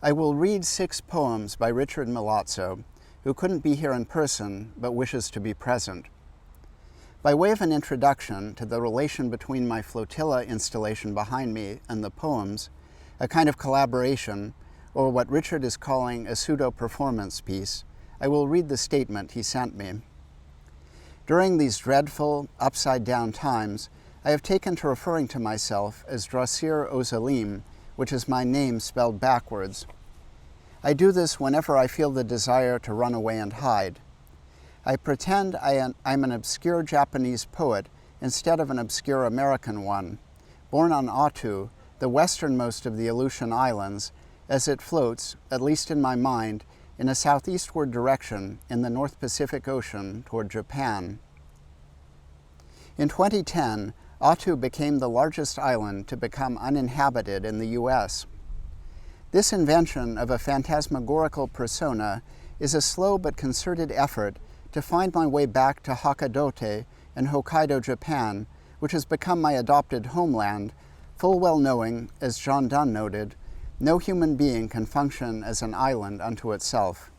I will read 6 poems by Richard Milazzo, who couldn't be here in person but wishes to be present. By way of an introduction to the relation between my Flotilla installation behind me and the poems, a kind of collaboration, or what Richard is calling a pseudo-performance piece, I will read the statement he sent me. During these dreadful, upside-down times, I have taken to referring to myself as Drahcir Ozzalim, which is my name spelled backwards. I do this whenever I feel the desire to run away and hide. I pretend I'm an obscure Japanese poet instead of an obscure American one, born on Attu, the westernmost of the Aleutian Islands, as it floats, at least in my mind, in a southeastward direction in the North Pacific Ocean toward Japan. In 2010, Attu became the largest island to become uninhabited in the U.S. This invention of a phantasmagorical persona is a slow but concerted effort to find my way back to Hakadote in Hokkaido, Japan, which has become my adopted homeland, full well knowing, as John Donne noted, no human being can function as an island unto itself.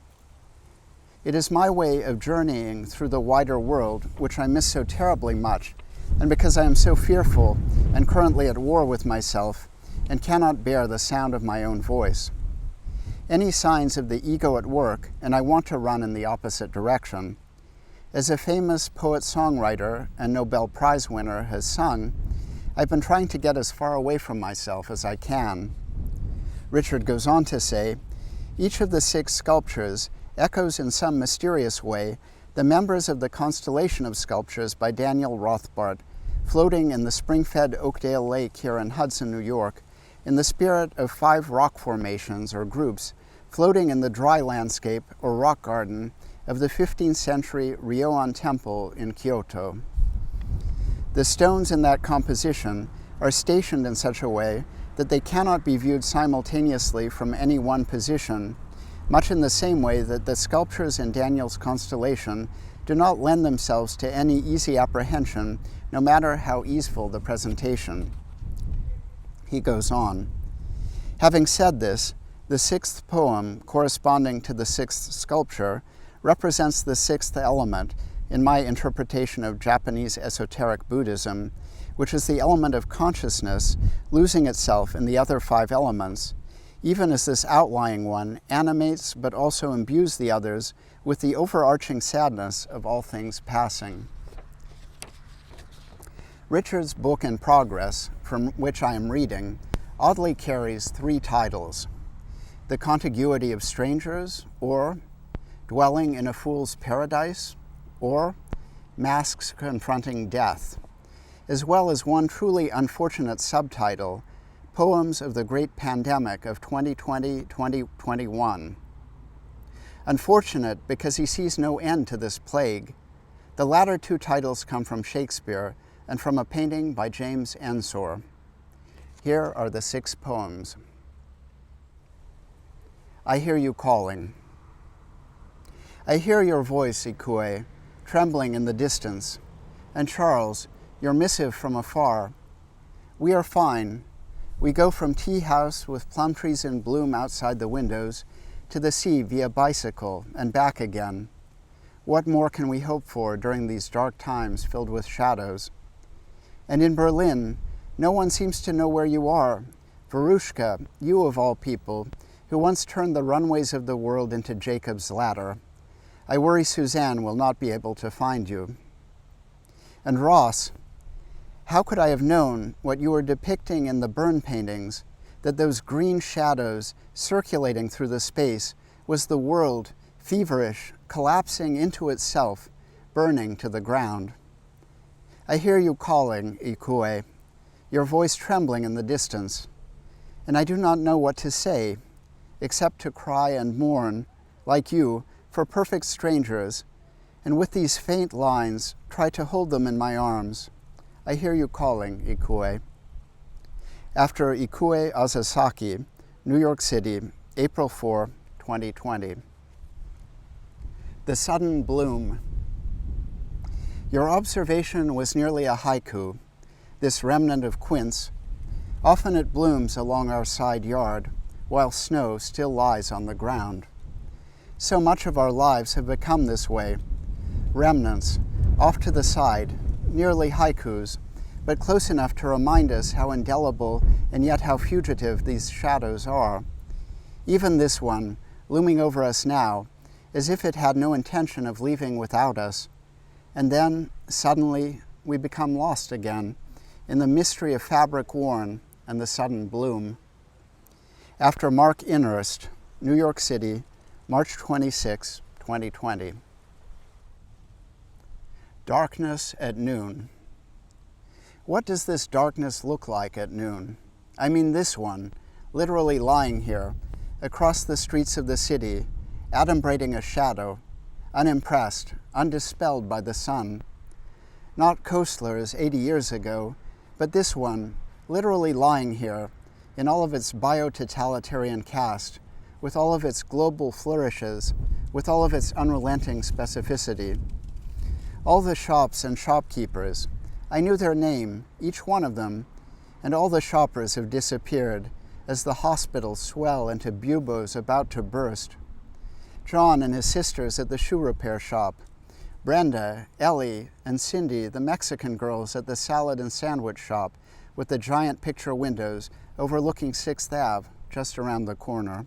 It is my way of journeying through the wider world, which I miss so terribly much, and because I am so fearful and currently at war with myself and cannot bear the sound of my own voice. Any signs of the ego at work, and I want to run in the opposite direction. As a famous poet-songwriter and Nobel Prize winner has sung, I've been trying to get as far away from myself as I can. Richard goes on to say, each of the 6 sculptures echoes in some mysterious way the members of the constellation of sculptures by Daniel Rothbart, floating in the spring-fed Oakdale Lake here in Hudson, New York, in the spirit of 5 rock formations or groups floating in the dry landscape or rock garden of the 15th century Ryoan Temple in Kyoto. The stones in that composition are stationed in such a way that they cannot be viewed simultaneously from any one position, much in the same way that the sculptures in Daniel's constellation do not lend themselves to any easy apprehension, no matter how easeful the presentation. He goes on, having said this, the 6th poem, corresponding to the 6th sculpture, represents the 6th element in my interpretation of Japanese esoteric Buddhism, which is the element of consciousness losing itself in the other 5 elements, even as this outlying one animates but also imbues the others with the overarching sadness of all things passing. Richard's book in progress, from which I am reading, oddly carries 3 titles: The Contiguity of Strangers, or Dwelling in a Fool's Paradise, or Masks Confronting Death, as well as one truly unfortunate subtitle, Poems of the Great Pandemic of 2020-2021. Unfortunate because he sees no end to this plague. The latter 2 titles come from Shakespeare and from a painting by James Ensor. Here are the 6 poems. I hear you calling. I hear your voice, Ikue, trembling in the distance, and Charles, your missive from afar. We are fine. We go from tea house with plum trees in bloom outside the windows to the sea via bicycle and back again. What more can we hope for during these dark times filled with shadows? And in Berlin, no one seems to know where you are. Verushka, you of all people, who once turned the runways of the world into Jacob's ladder. I worry Suzanne will not be able to find you. And Ross, how could I have known what you were depicting in the burn paintings, that those green shadows circulating through the space was the world, feverish, collapsing into itself, burning to the ground? I hear you calling, Ikue, your voice trembling in the distance, and I do not know what to say, except to cry and mourn, like you, for perfect strangers, and with these faint lines, try to hold them in my arms. I hear you calling, Ikue. After Ikue Azasaki, New York City, April 4, 2020. The Sudden Bloom. Your observation was nearly a haiku, this remnant of quince. Often it blooms along our side yard, while snow still lies on the ground. So much of our lives have become this way, remnants, off to the side, nearly haikus, but close enough to remind us how indelible and yet how fugitive these shadows are. Even this one, looming over us now, as if it had no intention of leaving without us. And then, suddenly, we become lost again in the mystery of fabric worn and the sudden bloom. After Mark Innerst, New York City, March 26, 2020. Darkness at noon. What does this darkness look like at noon? I mean this one, literally lying here, across the streets of the city, adumbrating a shadow, unimpressed, undispelled by the sun. Not Koestler's 80 years ago, but this one, literally lying here, in all of its bio-totalitarian cast, with all of its global flourishes, with all of its unrelenting specificity. All the shops and shopkeepers, I knew their name, each one of them, and all the shoppers have disappeared as the hospitals swell into buboes about to burst. John and his sisters at the shoe repair shop, Brenda, Ellie, and Cindy, the Mexican girls at the salad and sandwich shop with the giant picture windows overlooking 6th Ave just around the corner.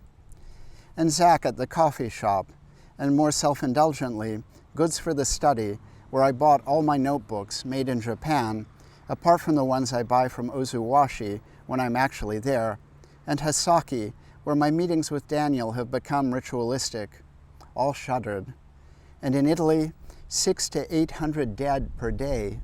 And Zach at the coffee shop, and more self-indulgently, Goods for the Study, where I bought all my notebooks made in Japan, apart from the ones I buy from Ozuwashi when I'm actually there, and Hasaki, where my meetings with Daniel have become ritualistic, all shuttered. And in Italy, 600 to 800 dead per day.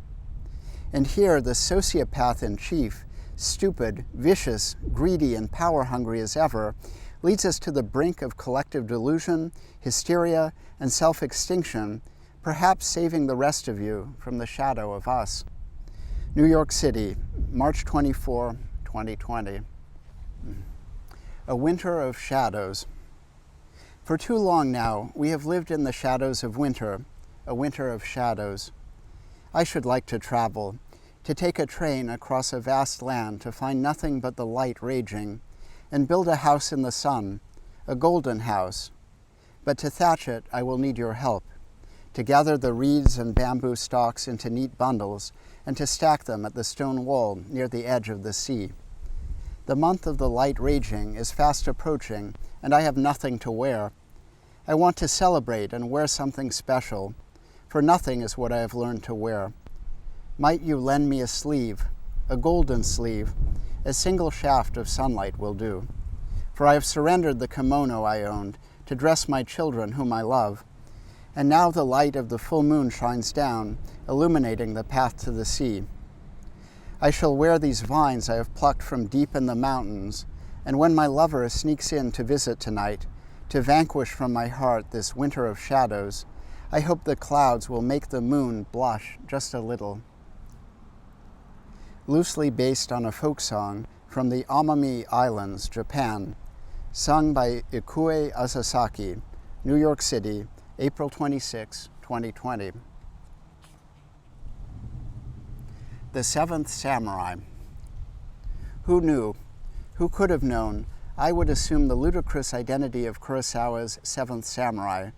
And here, the sociopath in chief, stupid, vicious, greedy, and power-hungry as ever, leads us to the brink of collective delusion, hysteria, and self-extinction, perhaps saving the rest of you from the shadow of us. New York City, March 24, 2020. A winter of shadows. For too long now, we have lived in the shadows of winter, a winter of shadows. I should like to travel, to take a train across a vast land to find nothing but the light raging, and build a house in the sun, a golden house. But to thatch it, I will need your help, to gather the reeds and bamboo stalks into neat bundles, and to stack them at the stone wall near the edge of the sea. The month of the light raging is fast approaching, and I have nothing to wear. I want to celebrate and wear something special, for nothing is what I have learned to wear. Might you lend me a sleeve, a golden sleeve? A single shaft of sunlight will do. For I have surrendered the kimono I owned to dress my children whom I love, and now the light of the full moon shines down, illuminating the path to the sea. I shall wear these vines I have plucked from deep in the mountains, and when my lover sneaks in to visit tonight, to vanquish from my heart this winter of shadows, I hope the clouds will make the moon blush just a little. Loosely based on a folk song from the Amami Islands, Japan, sung by Ikue Asasaki, New York City, April 26, 2020. The Seventh Samurai. Who knew, who could have known, I would assume the ludicrous identity of Kurosawa's Seventh Samurai,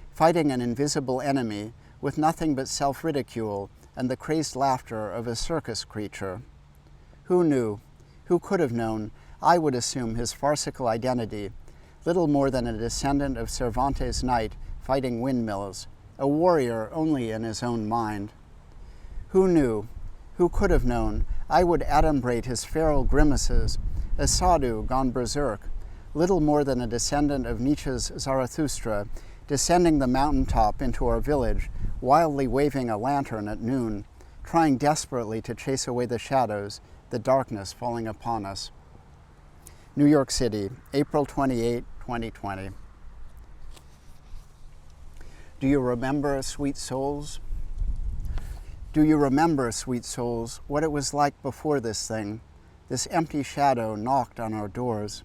fighting an invisible enemy with nothing but self-ridicule and the crazed laughter of a circus creature. Who knew, who could have known, I would assume his farcical identity, little more than a descendant of Cervantes' knight fighting windmills, a warrior only in his own mind. Who knew, who could have known, I would adumbrate his feral grimaces, a sadhu gone berserk, little more than a descendant of Nietzsche's Zarathustra, descending the mountaintop into our village, wildly waving a lantern at noon, trying desperately to chase away the shadows, the darkness falling upon us. New York City, April 28, 2020. Do you remember, sweet souls? Do you remember, sweet souls, what it was like before this thing, this empty shadow knocked on our doors?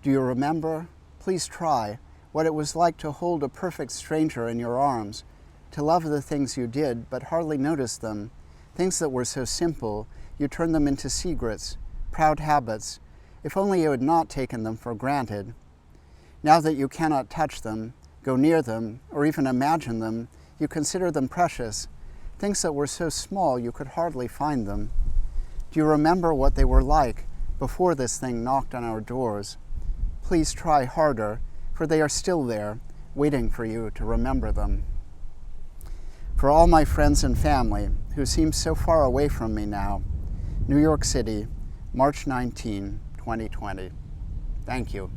Do you remember? Please try what it was like to hold a perfect stranger in your arms, to love the things you did but hardly notice them, things that were so simple you turned them into secrets, proud habits. If only you had not taken them for granted. Now that you cannot touch them, go near them, or even imagine them, you consider them precious, things that were so small you could hardly find them. Do you remember what they were like before this thing knocked on our doors? Please try harder, for they are still there, waiting for you to remember them. For all my friends and family, who seem so far away from me now, New York City, March 19, 2020. Thank you.